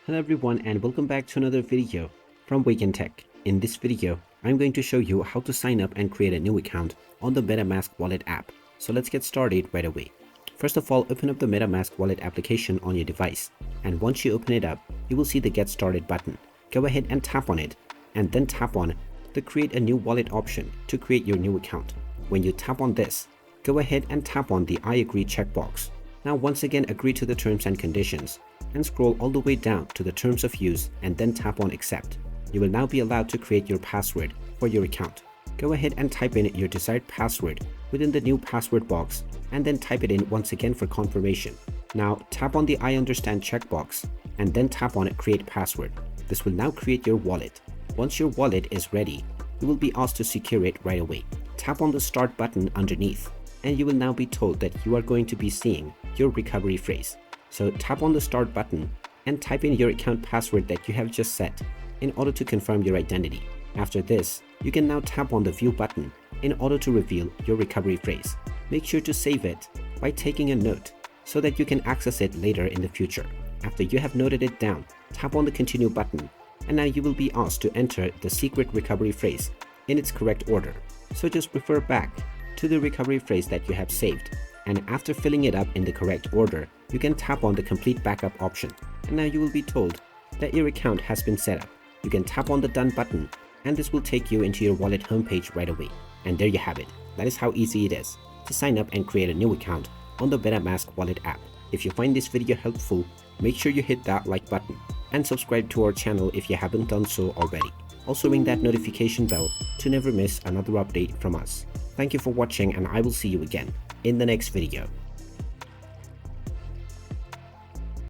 Hello everyone and welcome back to another video from Wake&Tech. In this video, I'm going to show you how to sign up and create a new account on the Metamask wallet app. So let's get started right away. First of all, open up the Metamask wallet application on your device. And once you open it up, you will see the Get Started button. Go ahead and tap on it and then tap on the Create a New Wallet option to create your new account. When you tap on this, go ahead and tap on the I agree checkbox. Now once again agree to the terms and conditions and scroll all the way down to the terms of use and then tap on accept. You will now be allowed to create your password for your account. Go ahead and type in your desired password within the new password box and then type it in once again for confirmation. Now tap on the I understand checkbox and then tap on create password. This will now create your wallet. Once your wallet is ready, you will be asked to secure it right away. Tap on the start button underneath and you will now be told that you are going to be seeing your recovery phrase. So tap on the start button and type in your account password that you have just set in order to confirm your identity. After this, you can now tap on the view button in order to reveal your recovery phrase. Make sure to save it by taking a note so that you can access it later in the future. After you have noted it down, tap on the continue button and now you will be asked to enter the secret recovery phrase in its correct order. So just refer back to the recovery phrase that you have saved, and after filling it up in the correct order, you can tap on the complete backup option and now you will be told that your account has been set up. You can tap on the done button and this will take you into your wallet homepage right away. And there you have it. That is how easy it is to sign up and create a new account on the Metamask wallet app. If you find this video helpful, make sure you hit that like button and subscribe to our channel if you haven't done so already. Also ring that notification bell to never miss another update from us. Thank you for watching and I will see you again in the next video.